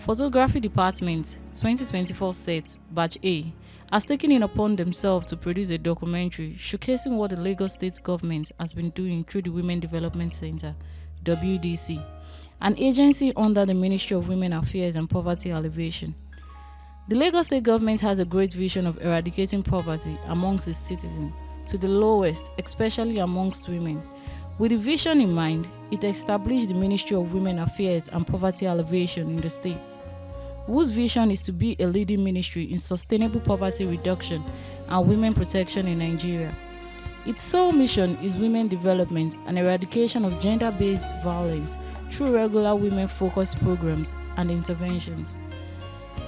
Photography Department 2024 set Batch A has taken it upon themselves to produce a documentary showcasing what the Lagos State government has been doing through the Women Development Center (WDC), an agency under the Ministry of Women Affairs and Poverty Alleviation. The Lagos State government has a great vision of eradicating poverty amongst its citizens to the lowest, especially amongst women. With the vision in mind, it established the Ministry of Women Affairs and Poverty Alleviation in the states, whose vision is to be a leading ministry in sustainable poverty reduction and women protection in Nigeria. Its sole mission is women development and eradication of gender-based violence through regular women-focused programs and interventions.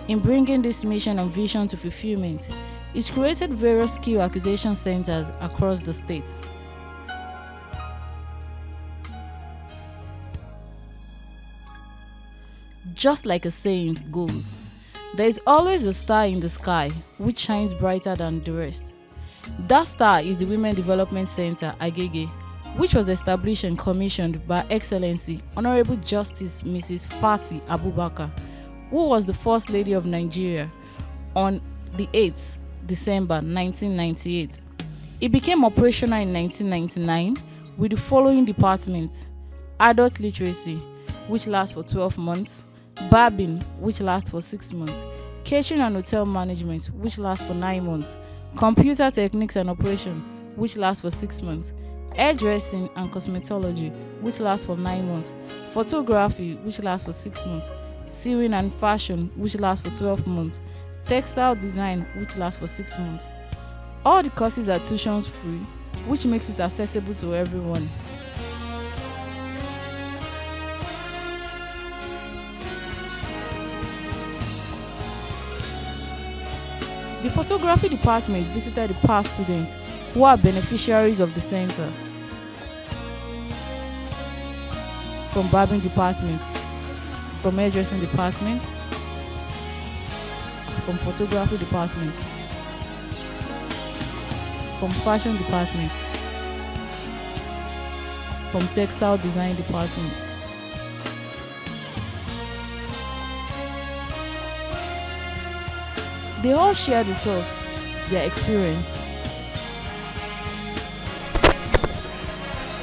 In bringing this mission and vision to fulfillment, it created various skill acquisition centers across the states. Just like a saying goes, there is always a star in the sky which shines brighter than the rest. That star is the Women Development Center Agege, which was established and commissioned by Excellency Honorable Justice Mrs. Fati Abubakar, who was the First Lady of Nigeria, on the 8th December 1998. It became operational in 1999 with the following departments: adult literacy, which lasts for 12 months, barbing, which lasts for 6 months, catering and hotel management, which lasts for 9 months, computer techniques and operation, which lasts for 6 months, hairdressing and cosmetology, which lasts for 9 months, photography, which lasts for 6 months, sewing and fashion, which lasts for 12 months, textile design, which lasts for 6 months. All the courses are tuition free, which makes it accessible to everyone. The photography department visited the past students who are beneficiaries of the center. From barbing department, from hairdressing department, from photography department, from fashion department, from textile design department. They all shared with us their experience.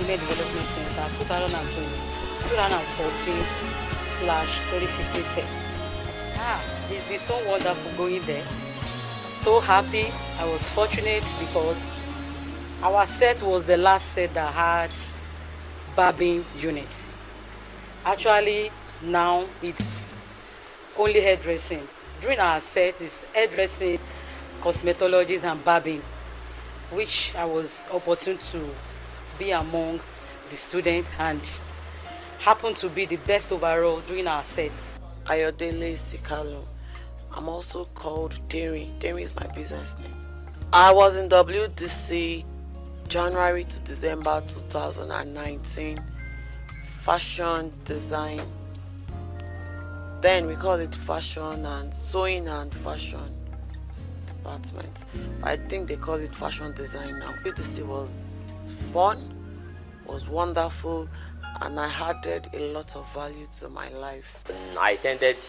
Women Development Center 2014/2015 set. It's been so wonderful going there. So happy. I was fortunate because our set was the last set that had barbing units. Actually, now it's only hairdressing. During our set is hairdressing, cosmetology and barbing, which I was opportune to be among the students and happened to be the best overall during our set. Ayodele Sikalo. I'm also called Derry. Derry is my business name. I was in WDC January to December 2019. Fashion design. Then we call it fashion and sewing and fashion department. I think they call it fashion design now. WDC was fun, was wonderful, and I added a lot of value to my life. I attended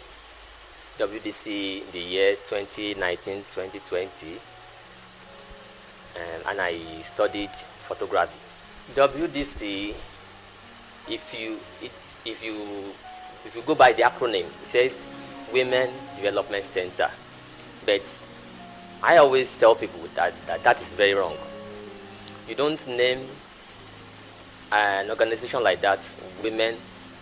WDC in the year 2019-2020 and I studied photography. WDC, if you go by the acronym, it says Women Development Center. But I always tell people that is very wrong. You don't name an organization like that Women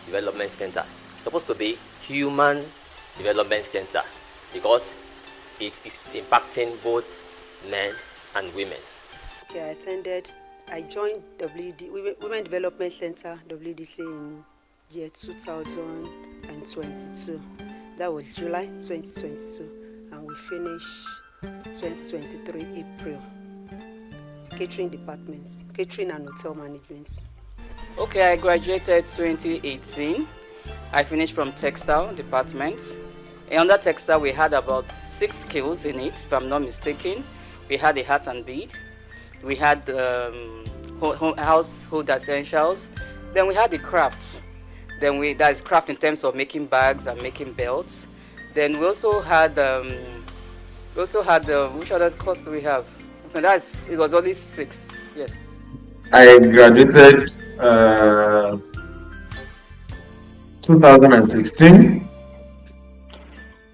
Development Center. It's supposed to be Human Development Center because it is impacting both men and women. Okay, I joined Women Development Center, WDC, in year 2022. That was July 2022, and we finished 2023 April. Catering departments, catering and hotel management. Okay, I graduated 2018. I finished from textile department. Under textile, we had about 6 skills in it, if I'm not mistaken. We had the hat and bead. We had household essentials. Then we had the crafts. Then that's craft in terms of making bags and making belts. Then we also had which other course do we have? Okay, it was only 6. Yes. I graduated 2016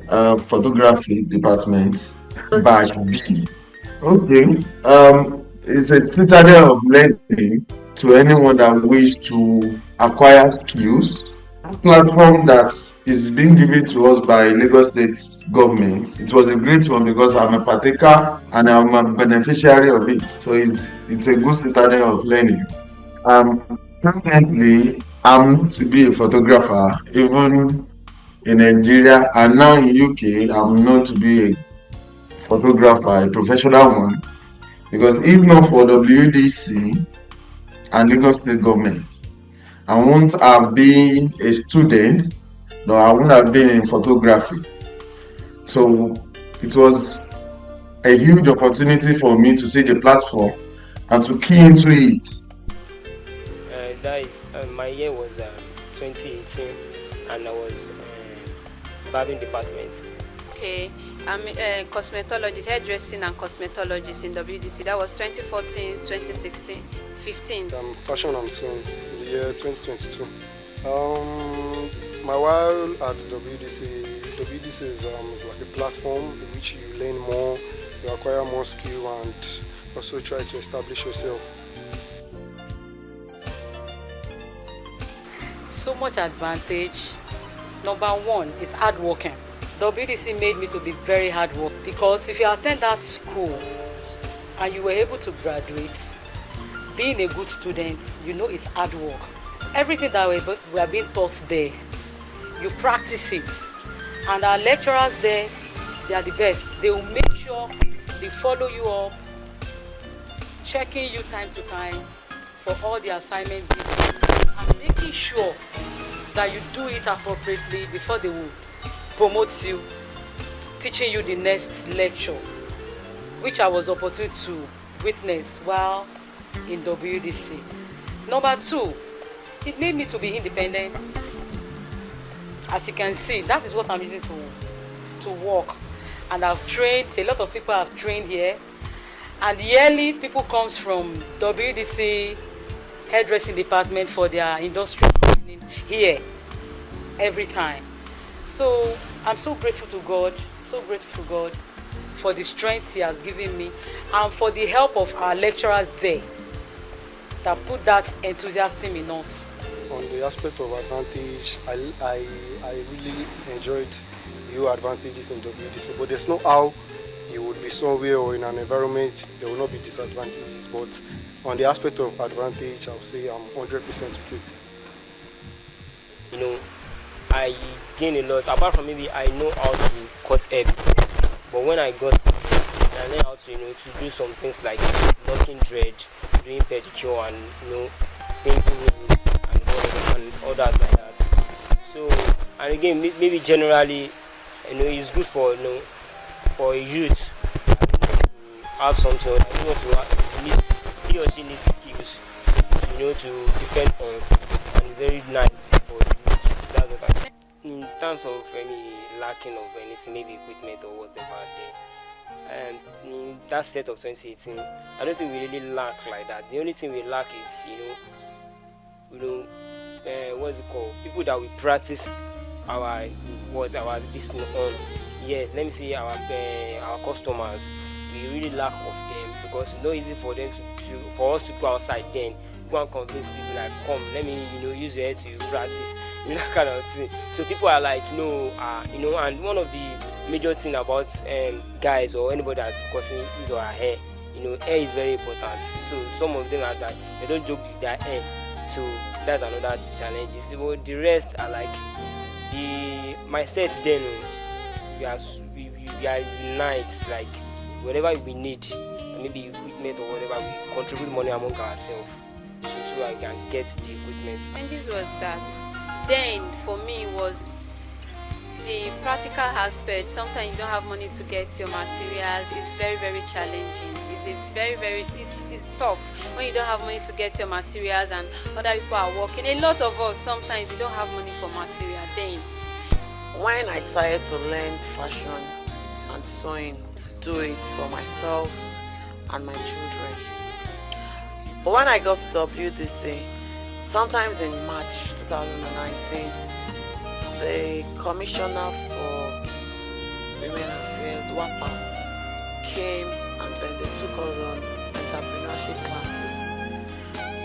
photography department, batch B. Okay. It's a citadel of learning to anyone that wish to acquire skills. Platform that is being given to us by Lagos State government. It was a great one because I'm a partaker and I'm a beneficiary of it. So it's a good citadel of learning. Presently, I'm known to be a photographer, even in Nigeria, and now in UK, I'm known to be a photographer, a professional one. Because if not for WDC and Lagos State government, I wouldn't have been a student, no, I wouldn't have been in photography. So it was a huge opportunity for me to see the platform and to key into it. My year was 2018, and I was barbing department. Okay, I'm a cosmetologist, hairdressing and cosmetologist in WDC. That was 2014, 2016, 15. Fashion and sewing in the year 2022. My while at WDC is like a platform in which you learn more, you acquire more skill, and also try to establish yourself. So much advantage. Number one is hard working. WDC made me to be very hard work, because if you attend that school and you were able to graduate, being a good student, you know it's hard work. Everything that we are being taught there, you practice it. And our lecturers there, they are the best. They will make sure they follow you up, checking you time to time for all the assignments given, and making sure that you do it appropriately before they will promote you, teaching you the next lecture, which I was opportune to witness while in WDC. Number two, it made me to be independent. As you can see, that is what I'm using to work. And I've trained, a lot of people have trained here. And yearly, people comes from WDC hairdressing department for their industrial training here every time. So I'm so grateful to God for the strength He has given me, and for the help of our lecturers there that put that enthusiasm in us. On the aspect of advantage, I really enjoyed your advantages in WDC, but there's no how you would be somewhere or in an environment there will not be disadvantages. But on the aspect of advantage, I'll say I'm 100% with it. You know, I gain a lot. Apart from maybe I know how to cut hair, but when I got, I learned how to to do some things like knocking dread, doing pedicure, and painting nails and all that like that. So, and again, maybe generally, it's good for for a youth to have something he or she needs skills to depend on, and very nice for youth. That's what I think. In terms of any lacking of anything, maybe equipment or whatever there, and in that set of 2018, I don't think we really lack like that. The only thing we lack is what's it called? People that we practice our this thing on. Yeah, let me see our customers. We really lack of them, because it's not easy for them for us to go outside then go and convince people like, come, let me use your head to practice, that kind of thing. So people are like, no, and one of the major thing about guys or anybody that's cutting his or her hair, hair is very important. So some of them are like, they don't joke with their hair. So that's another challenge. But the rest are like my set then. We are unite, like whatever we need, maybe equipment or whatever, we contribute money among ourselves, so I can get the equipment. And this was that. Then for me was the practical aspect, sometimes you don't have money to get your materials. It's very, very challenging. It's tough when you don't have money to get your materials and other people are working. A lot of us, sometimes we don't have money for material. Then When I decided to learn fashion and sewing to do it for myself and my children. But when I got to WDC, sometimes in March 2019, the Commissioner for Women Affairs, WAPA, came and then they took us on entrepreneurship classes.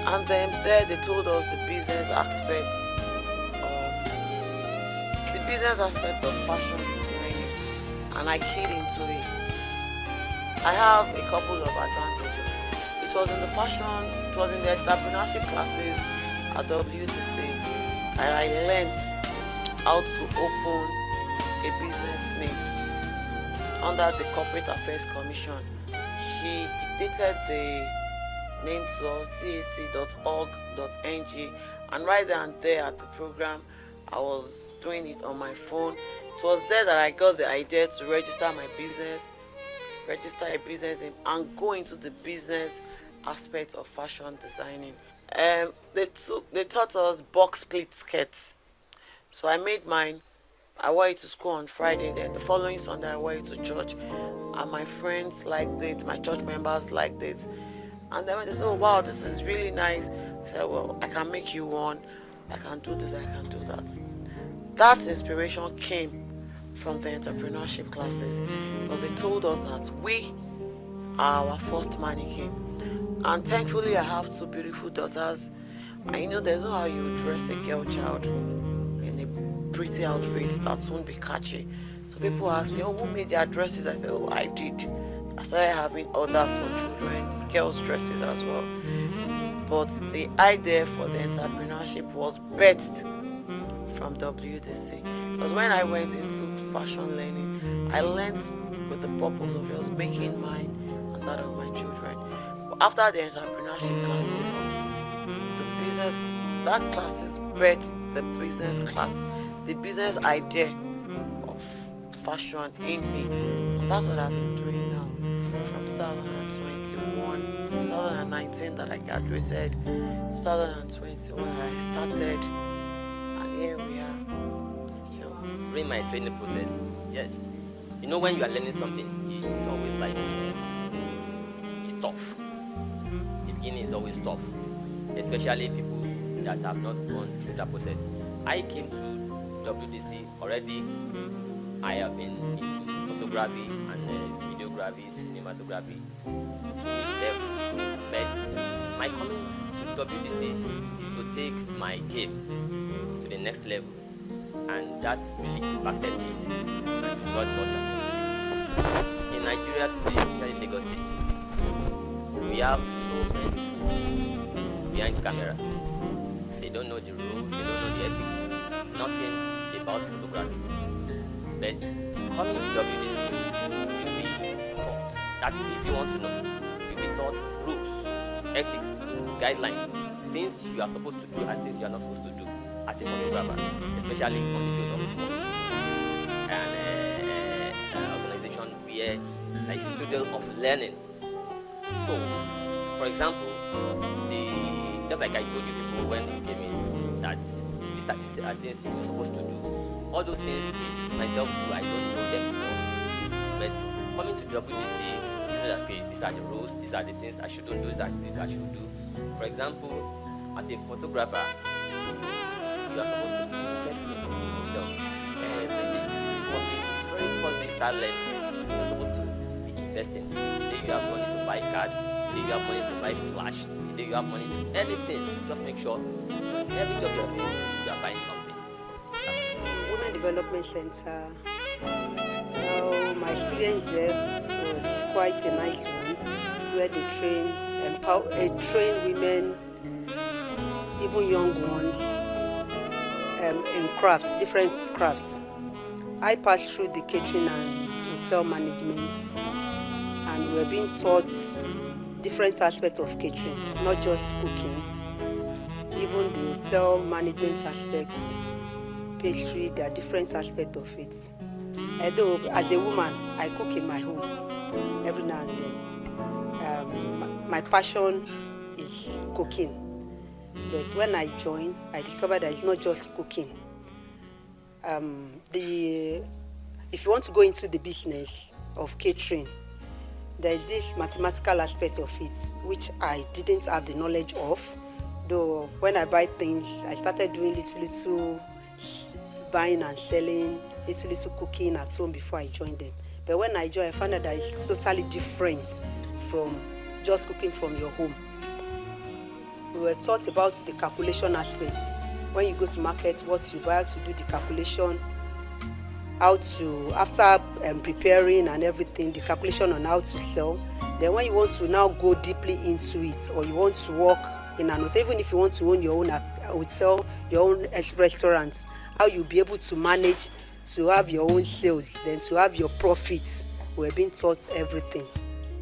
And then there they told us the business aspects of fashion designing, and I keyed into it. I have a couple of advantages. It was in the entrepreneurship classes at WDC, and I learned how to open a business name under the Corporate Affairs Commission. She dictated the name to us, cac.org.ng, and right there and there at the program, I was doing it on my phone. It was there that I got the idea to register my business, register a business name, and go into the business aspect of fashion designing. They taught us box split skirts. So I made mine. I wore it to school on Friday. Then the following Sunday I wore it to church. And my friends liked it, my church members liked it. And then when they said, oh wow, this is really nice, I said, well, I can make you one. I can do this, I can do that. That inspiration came from the entrepreneurship classes because they told us that we are our first mannequin. And thankfully I have two beautiful daughters. I know there's no how you dress a girl child in a pretty outfit that won't be catchy. So people ask me, oh, who made their dresses? I said, oh, I did. I started having orders for children's, girls' dresses as well. But the idea for the entrepreneurship was birthed from WDC. Because when I went into fashion learning, I learned with the purpose of just making mine and that of my children. But after the entrepreneurship classes, that classes birthed the business idea of fashion in me. And that's what I've been doing now. From 2019 that I graduated, 2021 I started, and here we are still. During my training process, yes. You know, when you are learning something, it's always like, it's tough. The beginning is always tough, especially people that have not gone through that process. I came to WDC already. I have been into photography and videography, cinematography to level. But my coming to WDC is to take my game to the next level, and that really impacted me. And it's what you're saying today. In Nigeria today, we are in Lagos State. We have so many fools behind camera. They don't know the rules, they don't know the ethics, nothing about photography. But coming to WDC, you'll be taught. That's if you want to know. You'll be taught rules, ethics, guidelines, things you are supposed to do and things you are not supposed to do as a photographer, especially on the field of work. And an organization where a student of learning. So, for example, just like I told you before when you came in, that these are things you're supposed to do. All those things, myself too, I don't know them before. But coming to WDC, you know that, okay, these are the rules, these are the things I shouldn't do, these are the things I should do. For example, as a photographer, you are supposed to be investing in yourself every day. From the very first day you start learning, you are supposed to be investing. The day you have money to buy card, the day you have money to buy flash, the day you have money to anything, just make sure every job you are doing, you are buying something. Women Development Center. Now, my experience there was quite a nice one, where they train women, even young ones, in crafts, different crafts. I passed through the catering and hotel management, and we were being taught different aspects of catering, not just cooking, even the hotel management aspects, pastry, there are different aspects of it. Although as a woman, I cook in my home every now and then. My passion is cooking. But when I joined, I discovered that it's not just cooking. If you want to go into the business of catering, there is this mathematical aspect of it, which I didn't have the knowledge of. Though when I buy things, I started doing little buying and selling, little cooking at home before I joined them. But when I joined, I found out that it's totally different from just cooking from your home. We were taught about the calculation aspects. When you go to market, what you buy, to do the calculation, how to, after preparing and everything, the calculation on how to sell. Then when you want to now go deeply into it, or you want to work in an hotel, even if you want to own your own hotel, your own restaurants, how you'll be able to manage to have your own sales, then to have your profits. We're being taught everything.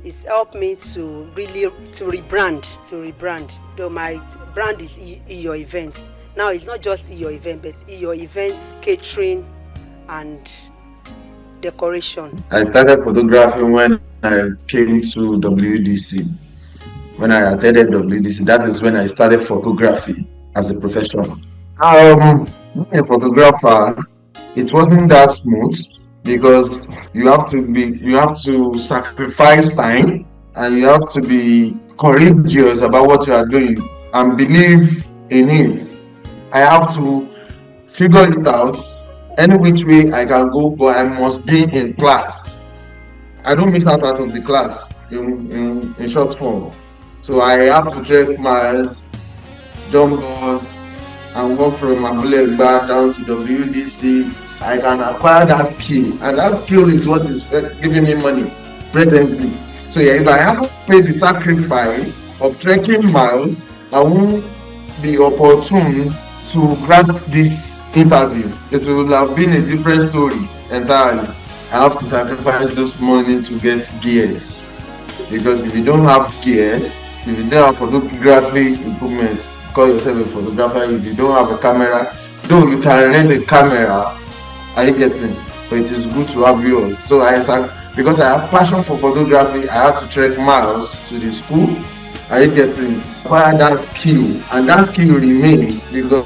It's helped me to really rebrand. Though my brand is your events. Now it's not just your event, but your events, catering, and decoration. I started photographing when I came to WDC. When I attended WDC, that is when I started photography as a profession. Being a photographer, it wasn't that smooth because you have to sacrifice time, and you have to be courageous about what you are doing and believe in it. I have to figure it out any which way I can go, but I must be in class. I don't miss out of the class in short form. So I have to trek miles, jump bus, and walk from Abulegba down to WDC. I can acquire that skill, and that skill is what is giving me money presently. So yeah, if I haven't paid the sacrifice of trekking miles, I won't be opportune to grant this interview. It will have been a different story entirely. I have to sacrifice this money to get gears, because if you don't have gears, if you don't have photography equipment, call yourself a photographer. If you don't have a camera, though you can rent a camera, are you getting? But it is good to have yours. So because I have passion for photography, I had to trek miles to the school. Are you getting? Acquire that skill, and that skill remains because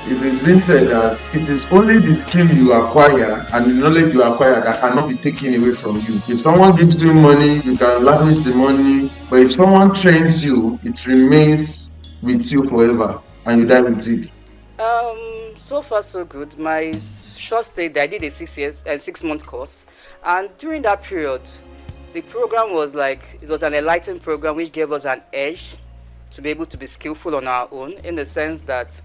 it is being said that it is only the skill you acquire and the knowledge you acquire that cannot be taken away from you. If someone gives you money, you can lavish the money, but if someone trains you, it remains with you forever and you die with it. So far so good. My short stay there, I did a 6-month course, and during that period, the program was it was an enlightened program which gave us an edge to be able to be skillful on our own, in the sense that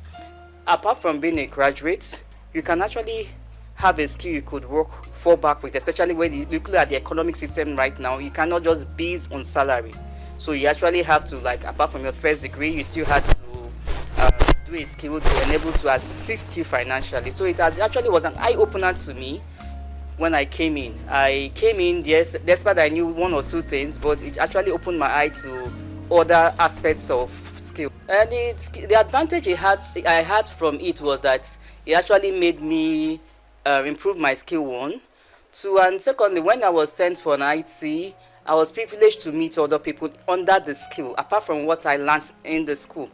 apart from being a graduate, you can actually have a skill you could fall back with, especially when you look at the economic system right now. You cannot just base on salary. So you actually have to, apart from your first degree, you still have to do a skill to enable to assist you financially. So it actually was an eye-opener to me when I came in. Yes, despite I knew one or two things, but it actually opened my eye to other aspects of skill. And the advantage I had from it was that it actually made me improve my skill, one. Two, and secondly, when I was sent for an IT, I was privileged to meet other people under the skill, apart from what I learned in the school.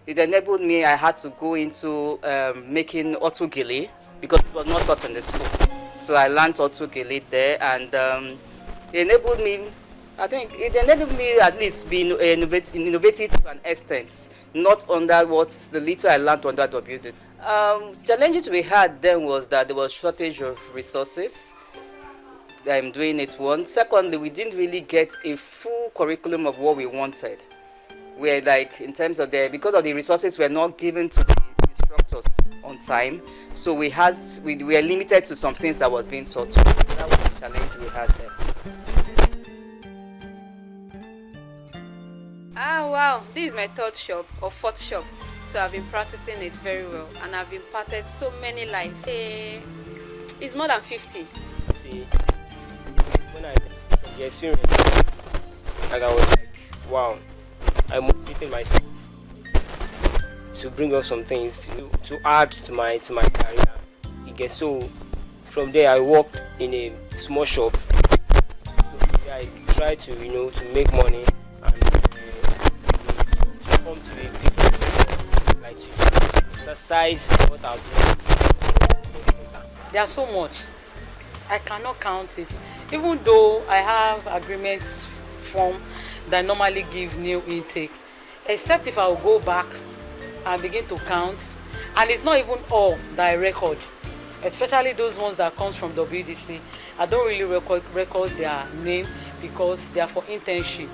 It enabled me, I had to go into making autogele, because it was not taught in the school. So I learned autogele there, and it enabled me at least being innovative to an extent, not under what the little I learned under WD. Challenges we had then was that there was shortage of resources. I'm doing it one. Secondly, we didn't really get a full curriculum of what we wanted. We're in terms of because of the resources were not given to the instructors on time, so we were limited to some things that was being taught. So that was the challenge we had there. Wow, this is my third shop or fourth shop, so I've been practicing it very well, and I've impacted so many lives. It's more than 50. See, when I from the experience, I was wow, I motivated myself to bring up some things to add to my career. get. So from there, I worked in a small shop. I try to to make money and to come to a big level, like to exercise what I'm doing. There's so much. I cannot count it. Even though I have agreements form that normally give new intake, except if I will go back and begin to count, and it's not even all that I record, especially those ones that comes from WDC. I don't really record their name because they are for internship,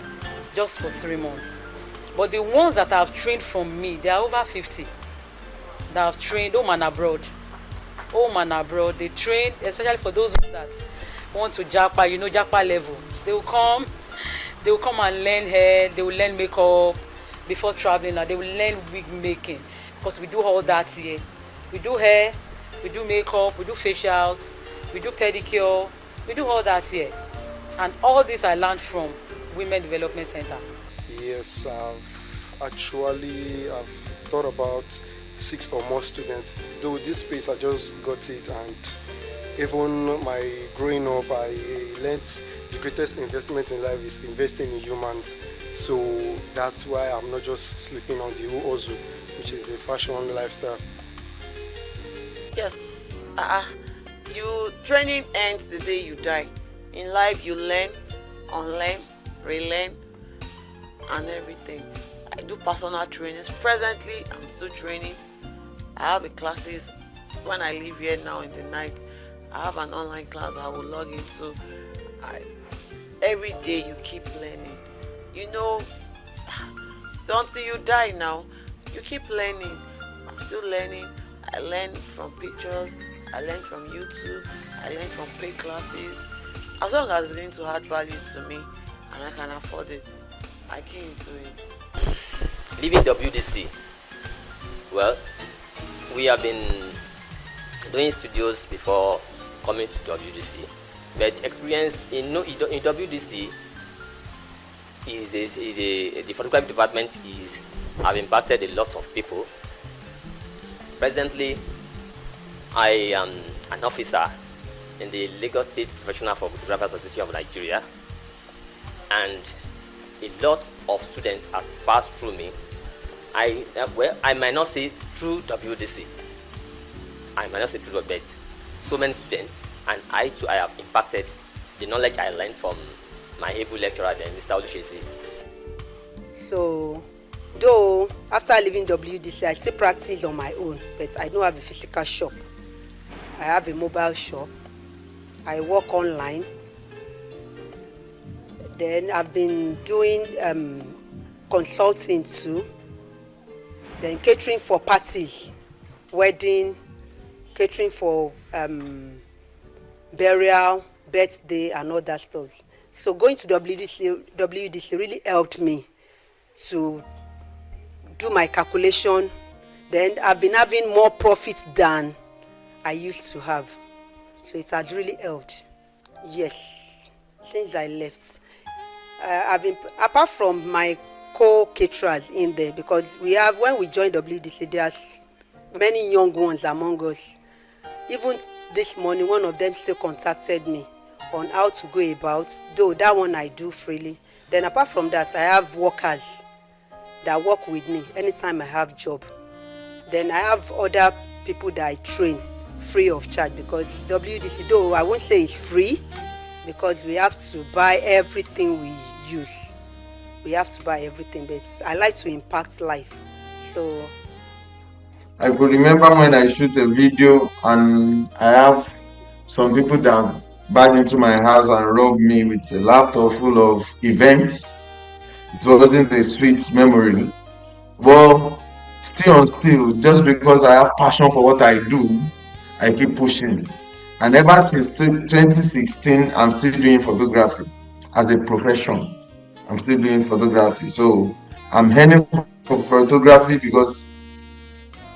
just for 3 months. But the ones that have trained from me, they are over 50 that have trained home and abroad. Home and abroad, they train, especially for those that want to japa, japa level. They will come and learn hair, they will learn makeup before traveling. Like they will learn wig making because we do all that here. We do hair, we do makeup, we do facials, we do pedicure, we do all that here. And all this I learned from Women Development Center. Yes, I've thought about 6 or more students. Though this space, I just got it, and even my growing up, I learned the greatest investment in life is investing in humans. So that's why I'm not just sleeping on the Ozu, which is the fashion lifestyle. Yes, you training ends the day you die. In life, you learn, unlearn, relearn, and everything. I do personal trainings. Presently, I'm still training. I have a classes when I leave here now in the night. I have an online class I will log into. Every day you keep learning. Until you die now, you keep learning. I'm still learning. I learn from pictures. I learn from YouTube. I learn from paid classes. As long as it's going to add value to me and I can afford it, I key into it. Leaving WDC, well, we have been doing studios before coming to WDC, but experience in WDC the photography department have impacted a lot of people. Presently, I am an officer in the Lagos State Professional Photographers Association of Nigeria, and a lot of students have passed through me. I might not say through WDC. But so many students, and I too, I have impacted the knowledge I learned from my able lecturer then, Mr. Olushesi. So, though after leaving WDC, I still practice on my own, but I don't have a physical shop. I have a mobile shop. I work online. Then I've been doing consulting too. Then catering for parties, wedding, catering for burial, birthday, and all that stuff. So going to WDC really helped me to do my calculation. Then I've been having more profit than I used to have. So it has really helped. Yes, since I left. I've been, apart from my co-caterers in there, because when we joined WDC, there's many young ones among us. Even this morning, one of them still contacted me on how to go about, though that one I do freely. Then apart from that, I have workers that work with me anytime I have job. Then I have other people that I train free of charge, because WDC, though I won't say it's free, because we have to buy everything we use. We have to buy everything, but I like to impact life. So I could remember when I shoot a video and I have some people that bag into my house and rob me with a laptop full of events. It wasn't a sweet memory. Well, still, just because I have passion for what I do, I keep pushing. And ever since 2016, I'm still doing photography as a profession. I'm still doing photography. So I'm heading for photography because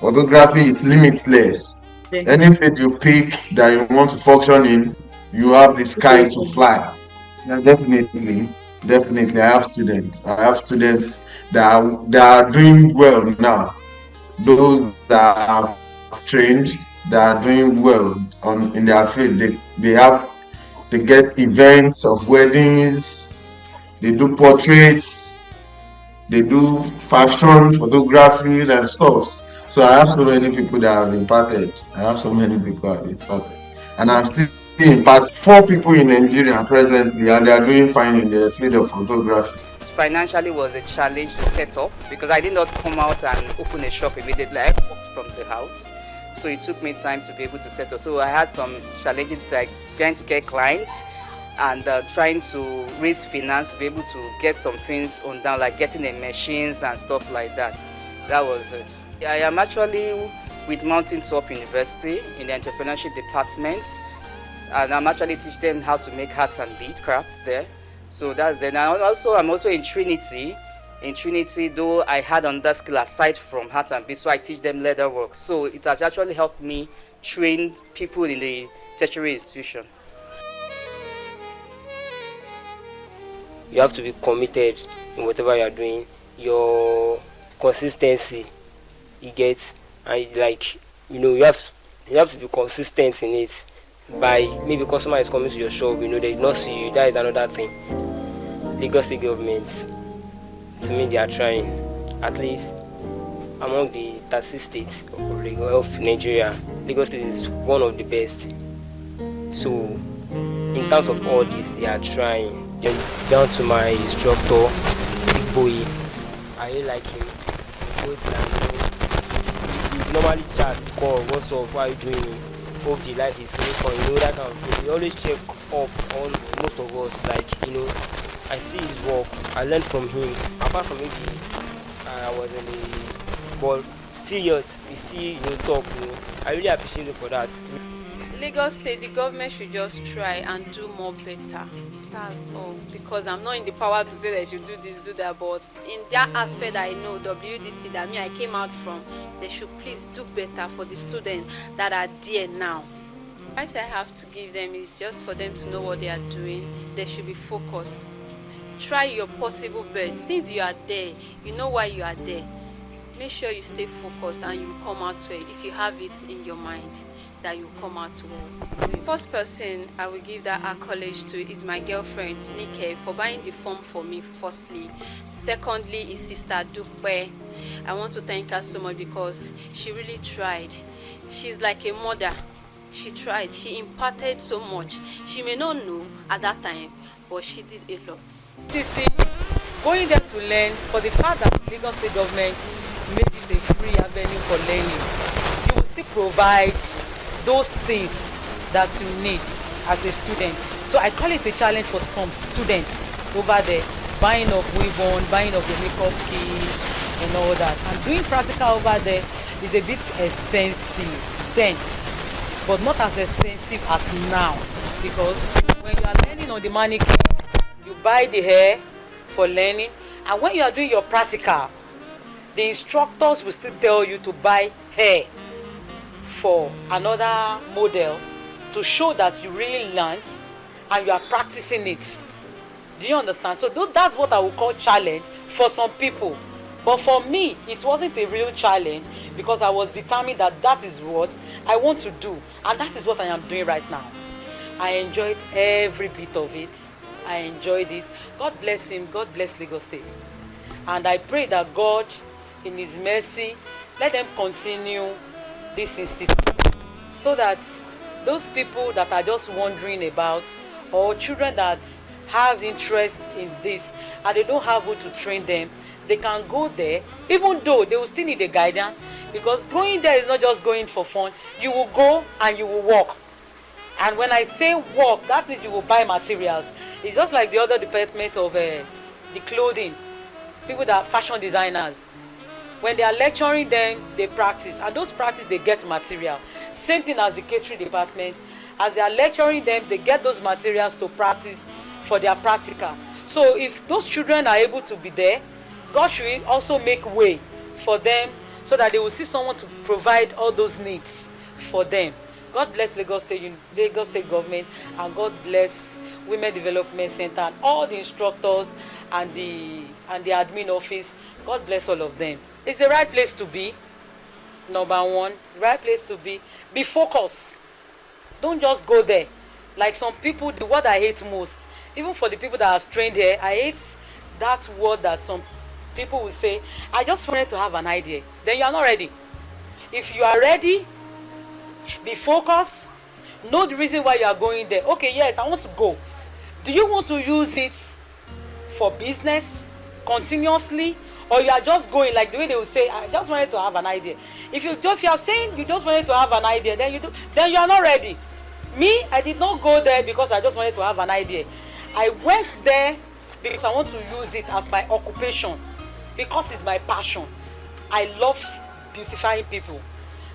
photography is limitless. Any field you pick that you want to function in, you have the sky to fly. Yeah, definitely. I have students. That are doing well now. Those that have trained, that are doing well in their field. They get events of weddings, they do portraits, they do fashion, photography and stuff. So I have so many people that have imparted. I have so many people that have imparted. And I'm still imparting 4 people in Nigeria presently, and they are doing fine in the field of photography. Financially was a challenge to set up because I did not come out and open a shop immediately. I worked from the house, so it took me time to be able to set up. So I had some challenges like trying to get clients and trying to raise finance to be able to get some things on down, like getting the machines and stuff like that. That was it. I am actually with Mountain Top University in the entrepreneurship department, and I'm actually teaching them how to make arts and bead crafts there. So that's then. I'm also in Trinity. In Trinity, though I had another skill aside from art and bead, so I teach them leather work. So it has actually helped me train people in the tertiary institution. You have to be committed in whatever you are doing. Your consistency, you get, and like you have to be consistent in it. By maybe customer is coming to your shop, they did not see you. That is another thing. Lagos State government, to me, they are trying. At least among the 30 states of Nigeria, Lagos State is one of the best. So in terms of all this, they are trying. Then down to my instructor, Big Boy. I really like him. Because we normally chat, call, what's up, what are you doing? Hope the life is going on, that kind of thing. We always check up on most of us, I see his work, I learned from him. Apart from it, I was in the, but still yet, we still talk, I really appreciate him for that. Lagos State, the government should just try and do more better. That's all. Because I'm not in the power to say they should do this, do that, but in that aspect I know, WDC, that I came out from, they should please do better for the students that are there now. I say I have to give them is just for them to know what they are doing. They should be focused. Try your possible best. Since you are there, you know why you are there. Make sure you stay focused and you will come out well if you have it in your mind that you come out well. First person I will give that accolade to is my girlfriend Nike for buying the form for me firstly. Secondly is Sister Dupe. I want to thank her so much because she really tried. She's like a mother. She tried. She imparted so much. She may not know at that time, but she did a lot. You see, going there to learn, for the fact that the Lagos State government made it a free avenue for learning, you will still provide those things that you need as a student. So I call it a challenge for some students over there, buying of weave-on, buying of the makeup kits and all that. And doing practical over there is a bit expensive then, but not as expensive as now, because when you are learning on the mannequin, you buy the hair for learning, and when you are doing your practical, the instructors will still tell you to buy hair for another model to show that you really learned and you are practicing it. Do you understand? So that's what I would call challenge for some people, but for me it wasn't a real challenge because I was determined that that is what I want to do, and that is what I am doing right now. I enjoyed every bit of it. I enjoyed it. God bless him. God bless Lagos State, and I pray that God in his mercy let them continue this institute so that those people that are just wondering about, or children that have interest in this and they don't have who to train them, they can go there, even though they will still need a guidance, because going there is not just going for fun. You will go and you will work, and when I say work, that means you will buy materials. It's just like the other department of the clothing, people that are fashion designers. When they are lecturing them, they practice, and those practice they get material. Same thing as the catering department. As they are lecturing them, they get those materials to practice for their practical. So if those children are able to be there, God should also make way for them so that they will see someone to provide all those needs for them. God bless Lagos State government, and God bless Women Development Center and all the instructors and the admin office. God bless all of them. It's the right place to be. Number one, the right place to be focused. Don't just go there. Like some people, the word I hate most, even for the people that are trained here, I hate that word that some people will say, I just wanted to have an idea. Then you are not ready. If you are ready, be focused, know the reason why you are going there. Okay, yes, I want to go. Do you want to use it for business continuously, or you are just going like the way they will say, I just wanted to have an idea? If you are saying you just wanted to have an idea, then you are not ready. Me, I did not go there because I just wanted to have an idea. I went there because I want to use it as my occupation, because it's my passion. I love beautifying people.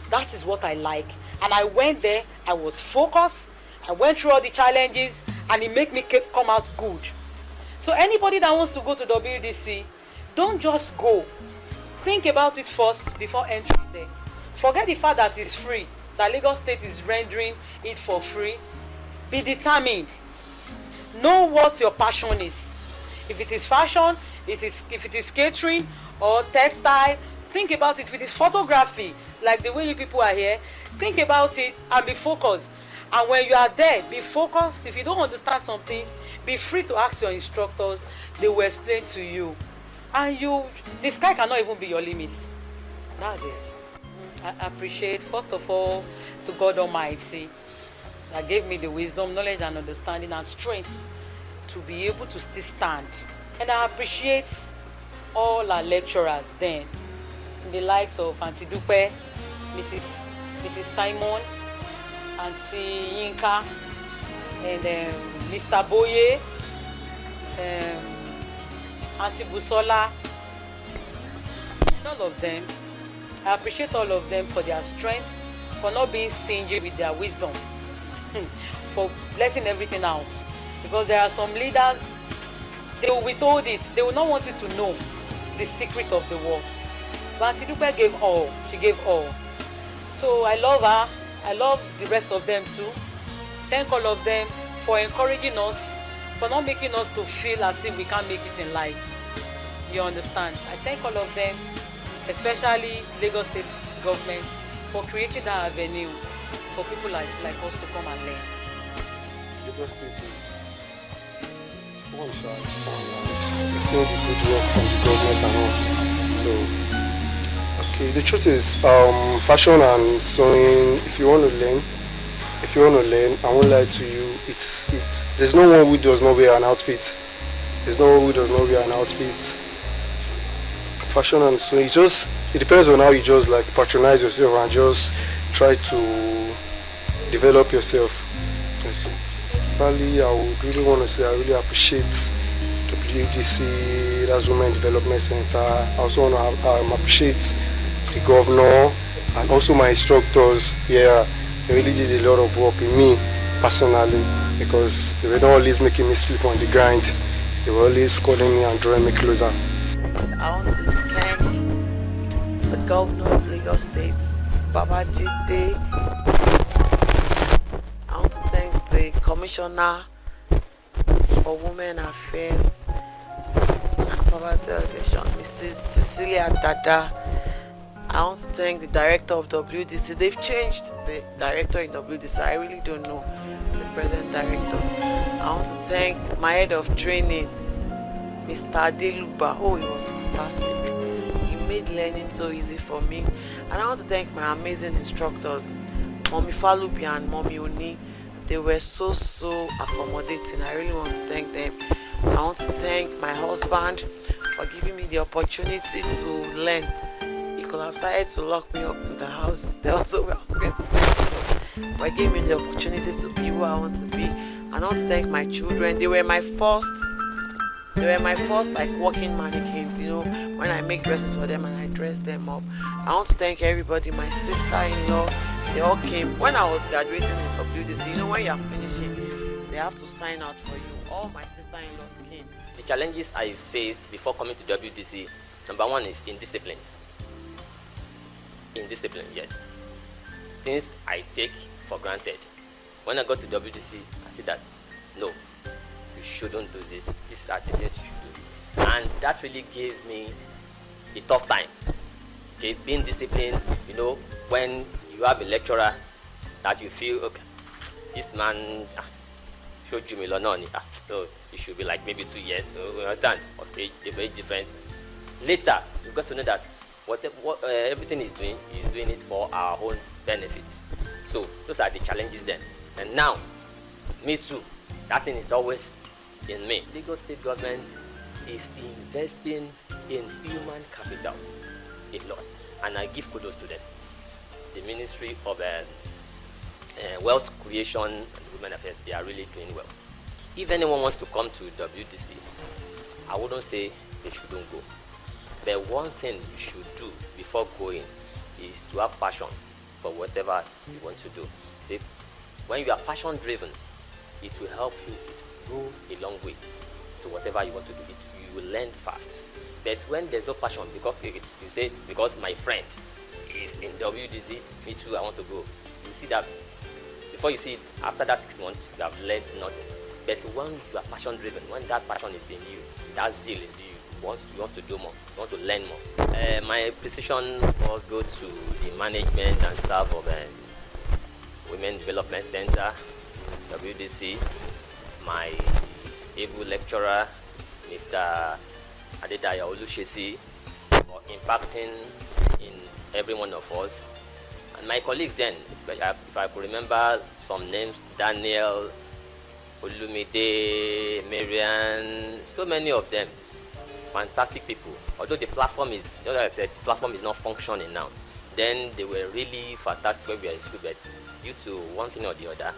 That is what I like. And I went there, I was focused, I went through all the challenges, and it made me come out good. So anybody that wants to go to WDC, don't just go. Think about it first before entering there. Forget the fact that it's free, that Lagos State is rendering it for free. Be determined. Know what your passion is. If it is fashion, if it is catering or textile, think about it. If it is photography, like the way you people are here, think about it and be focused. And when you are there, be focused. If you don't understand some things, be free to ask your instructors. They will explain to you. And the sky cannot even be your limit. That's it. I appreciate, first of all, to God Almighty that gave me the wisdom, knowledge, and understanding and strength to be able to still stand. And I appreciate all our lecturers then, the likes of Auntie Dupe, Mrs. Simon, Auntie Yinka, and Mr. Boye, Auntie Busola, all of them. I appreciate all of them for their strength, for not being stingy with their wisdom, for letting everything out. Because there are some leaders, they will be told it, they will not want you to know the secret of the work. But Auntie Dupe gave all, she gave all. So I love her, I love the rest of them too. Thank all of them for encouraging us, for not making us to feel as if we can't make it in life. You understand? I thank all of them, especially Lagos State government, for creating that avenue for people like us to come and learn. Lagos State is fun, it's fun. You're seeing the good work from the government and all. So, okay, the truth is, fashion and sewing, if you want to learn, I won't lie to you, there's no one who does not wear an outfit. There's no one who does not wear an outfit. Fashion and sewing, it depends on how you just like patronize yourself and just try to develop yourself. Yes. Probably I would really want to say I really appreciate WDC, that's Women Development Center. I also want to appreciate the governor and also my instructors. Yeah, they really did a lot of work in me personally, because they were not always making me sleep on the grind. They were always calling me and drawing me closer. I want to thank the governor of Lagos State, Babajide. I want to thank the commissioner for Women Affairs and Poverty Elevation, Mrs. Cecilia Dada. I want to thank the director of WDC. They've changed the director in WDC. I really don't know the present director. I want to thank my head of training, Mr. Adeluba. Oh, it was fantastic. He made learning so easy for me. And I want to thank my amazing instructors, Mommy Falubi and Mommy Oni. They were so accommodating. I really want to thank them. I want to thank my husband for giving me the opportunity to learn. He could have decided to lock me up in the house. They also were going to play, but he gave me the opportunity to be who I want to be. And I want to thank my children. They were my first like working mannequins, you know, when I make dresses for them and I dress them up. I want to thank everybody, my sister-in-law, they all came. When I was graduating in WDC, you know, when you are finishing, they have to sign out for you. All my sister-in-laws came. The challenges I faced before coming to WDC, number one is indiscipline. Indiscipline, yes. Things I take for granted. When I got to WDC, I said that, no, you shouldn't do this. These are the things you should do. And that really gave me a tough time. Okay, being disciplined, when you have a lecturer that you feel, okay, this man showed you Milononi, so it should be like maybe 2 years, so you understand, of age, the age difference. Later, you've got to know that what everything is doing it for our own benefit. So those are the challenges then. And now, me too, that thing is always in me. Lagos state government is investing in human capital a lot, and I give kudos to them. The Ministry of Wealth Creation and Women Affairs, they are really doing well. If anyone wants to come to WDC, I wouldn't say they shouldn't go. But one thing you should do before going is to have passion for whatever you want to do. See, when you are passion driven, it will help you, it will go a long way to whatever you want to do. You will learn fast. But when there's no passion, because you say, because my friend is in WDC, me too, I want to go. You see that before you see it, after that 6 months, you have learned nothing. But when you are passion driven, when that passion is in you, that zeal is you. You want to do more, you want to learn more. My position was go to the management and staff of Women Development Center, WDC. My able lecturer, Mr. Adedaya Olushesi, for impacting in every one of us. And my colleagues then, if I could remember some names, Daniel, Olumide, Marian, so many of them, fantastic people. Although the platform is, like I said, the platform is not functioning now. Then they were really fantastic when we were in school, but due to one thing or the other,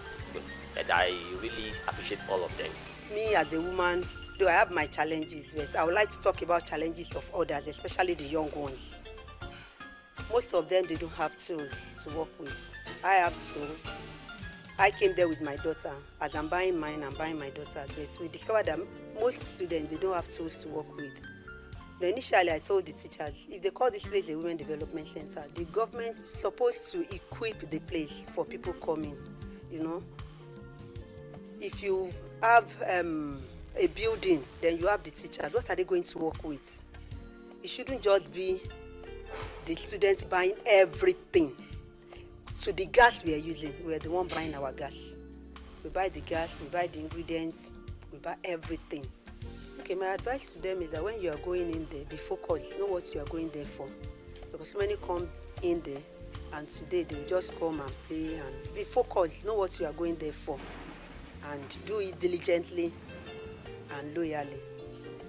but I really appreciate all of them. Me as a woman, though I have my challenges, but I would like to talk about challenges of others, especially the young ones. Most of them, they don't have tools to work with. I have tools. I came there with my daughter. As I'm buying mine, I'm buying my daughter. But we discovered that most students, they don't have tools to work with. Now, initially, I told the teachers, if they call this place a Women Development Center, the government is supposed to equip the place for people coming, If you have a building, then you have the teachers. What are they going to work with? It shouldn't just be the students buying everything. So the gas we are using, we are the one buying our gas. We buy the gas, we buy the ingredients, we buy everything. Okay, my advice to them is that when you are going in there, be focused. Know what you are going there for. Because many come in there, and today they will just come and play, and be focused. Know what you are going there for, and do it diligently and loyally,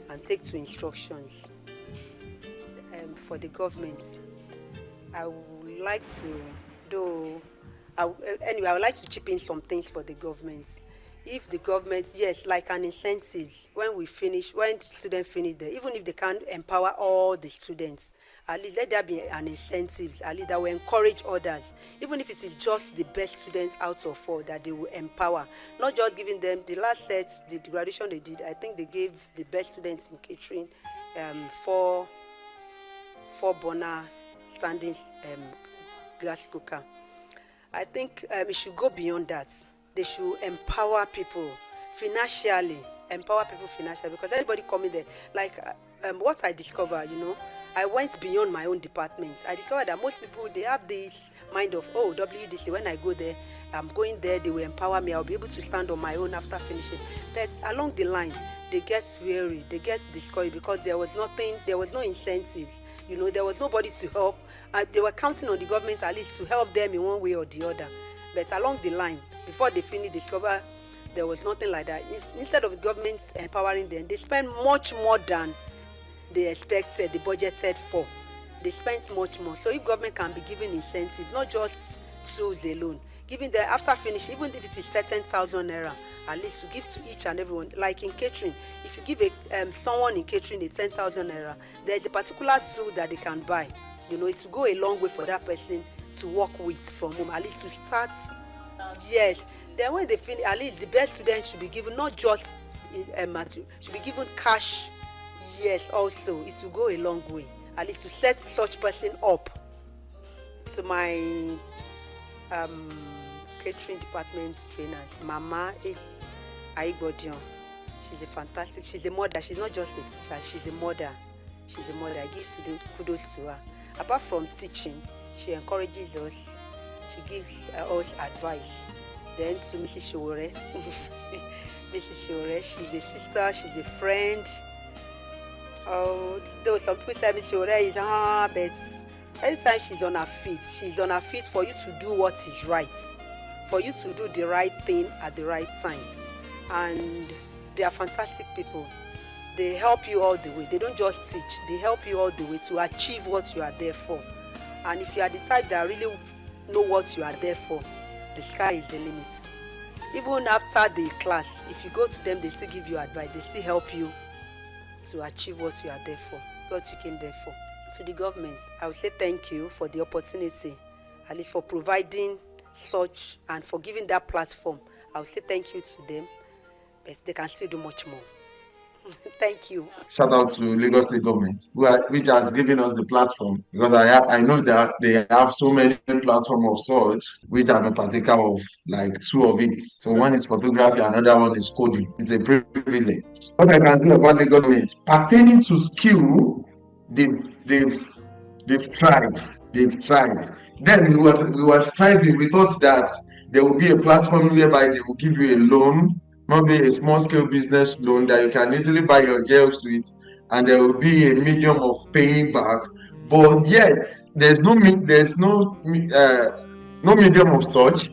and take to instructions. For the government, I would like to, I would like to chip in some things for the government. If the government, yes, like an incentive, when students finish there, even if they can't empower all the students, at least let there be an incentive, at least that will encourage others, even if it is just the best students out of all that they will empower, not just giving them the last sets, the graduation they did. I think they gave the best students in catering four burner standing gas cooker. I think it should go beyond that. They should empower people financially, because anybody coming there, like what I discovered, I went beyond my own department. I discovered that most people, they have this mind of, oh, WDC, when I go there, I'm going there, they will empower me, I'll be able to stand on my own after finishing. But along the line, they get weary, they get discouraged because there was no incentives, there was nobody to help. They were counting on the government at least to help them in one way or the other. But along the line, before they finish, discover there was nothing like that. Instead of the government empowering them, they spend much more than they expected, the budget said for. They spent much more. So if government can be giving incentives, not just tools alone, giving them after finish, even if it is 13,000 naira, at least to give to each and everyone. Like in catering, if you give someone in catering a 10,000 naira, there is a particular tool that they can buy. It will go a long way for that person to work with from home, at least to start. Yes. Then when they finish, at least the best students should be given not just material, should be given cash. Yes, also it will go a long way, at least to set such person up. To my catering department trainers, Mama Aigbodion, she's a mother. She's not just a teacher, she's a mother. I give kudos to her. Apart from teaching, she encourages us, she gives us advice. Then to Mrs. Shore, Mrs. Shore, she's a sister, she's a friend. Though some people say Mrs. Shore is but anytime she's on her feet for you to do what is right, for you to do the right thing at the right time. And they are fantastic people. They help you all the way. They don't just teach, they help you all the way to achieve what you are there for. And if you are the type that really know what you are there for, the sky is the limit. Even after the class, if you go to them, they still give you advice, they still help you to achieve what you are there for, what you came there for. To the government, I will say thank you for the opportunity, at least for providing such and for giving that platform. I will say thank you to them, but they can still do much more. Thank you. Shout out to Lagos State government, which has given us the platform, because I know that they have so many platforms of such, which I'm a partaker of, like two of it. So one is photography, another one is coding. It's a privilege. What I can say about Lagos government, pertaining to skill, they've tried. They've tried. Then we were striving. We thought that there will be a platform whereby they will give you a loan, maybe a small scale business loan that you can easily buy your girls with, and there will be a medium of paying back. But yet there's no medium of such.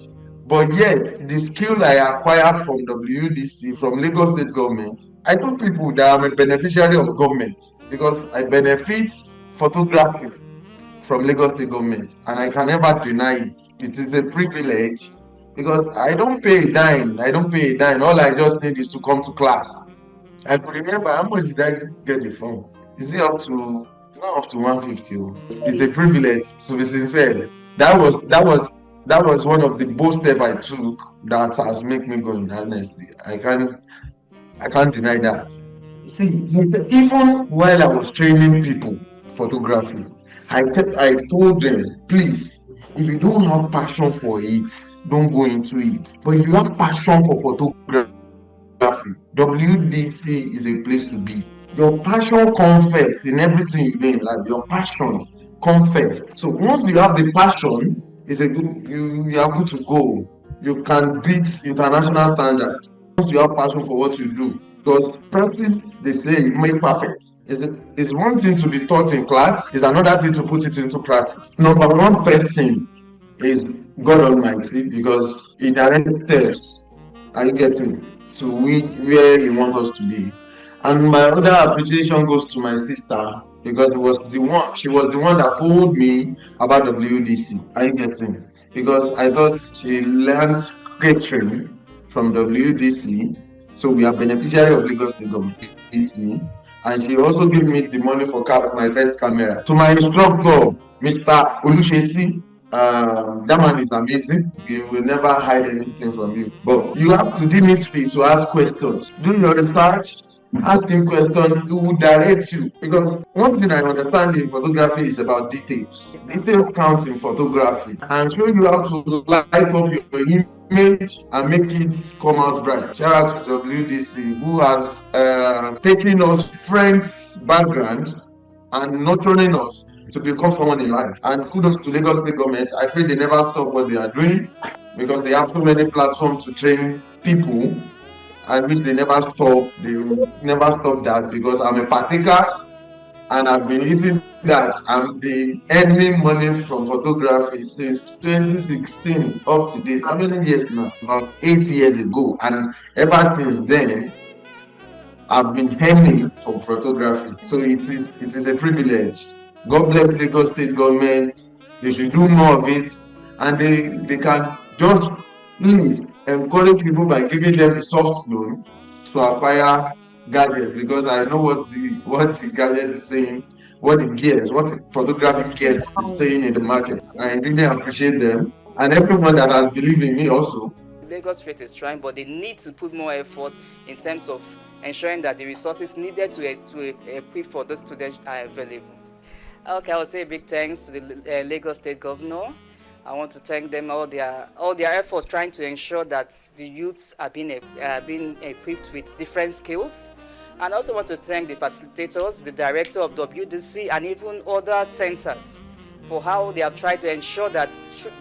But yet the skill I acquired from WDC, from Lagos State government, I told people that I'm a beneficiary of government because I benefit photography from Lagos State government, and I can never deny it. It is a privilege because I don't pay a dime. I don't pay a dime. All I just need is to come to class. I could remember how much did I get the phone? Is it up to? It's not up to 150. It's a privilege, to be sincere. That was one of the bold steps I took that has made me going. Honestly, I can't deny that. See, even while I was training people photography, I told them, please, if you don't have passion for it, don't go into it. But if you have passion for photography, WDC is a place to be. Your passion comes first in everything you do in life. Your passion comes first. So once you have the passion, you are good to go. You can beat international standard once you have passion for what you do. Because practice, they say, make perfect. It's one thing to be taught in class, it's another thing to put it into practice. Number one person is God Almighty, because He directs steps. Are you getting to where He wants us to be? And my other appreciation goes to my sister, because she was the one that told me about WDC. Are you getting? Because I thought she learned catering from WDC, so we are beneficiary of Lagos State government, WDC, and she also gave me the money for my first camera. To my instructor, Mr. Olushesi, that man is amazing. He will never hide anything from you. But you have to deem it fit to ask questions. Do your research, ask him questions, he will direct you. Because one thing I understand in photography is about details. Details count in photography. And so you have to light up your image and make it come out bright. Shout out to WDC, who has taken us friends' background and nurturing us to become someone in life. And kudos to Lagos State government. I pray they never stop what they are doing, because they have so many platforms to train people, and which they never stop. They will never stop that, because I'm a partaker and I've been eating that. I'm the earning money from photography since 2016 up to date. How many years now? About 8 years ago. And ever since then, I've been earning for photography. So it is a privilege. God bless Lagos State government. They should do more of it, and they can just please encourage people by giving them a soft loan to acquire gadgets, because I know what the gadget is saying, what the photography gears is saying in the market. I really appreciate them and everyone that has believed in me also. Lagos State is trying, but they need to put more effort in terms of ensuring that the resources needed to equip for the students are available. Okay, I will say a big thanks to the Lagos State Governor. I want to thank them all their efforts trying to ensure that the youths are being equipped with different skills. And I also want to thank the facilitators, the director of WDC, and even other centers for how they have tried to ensure that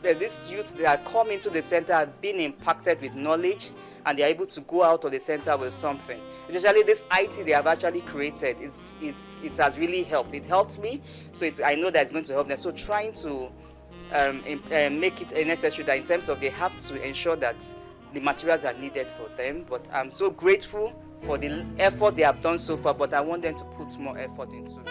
these youths that come into the center have been impacted with knowledge and they are able to go out of the center with something. Especially this IT they have actually created, it has really helped. It helped me, so I know that it's going to help them. So trying to make it necessary that in terms of they have to ensure that the materials are needed for them. But I'm so grateful for the effort they have done so far, but I want them to put more effort into it.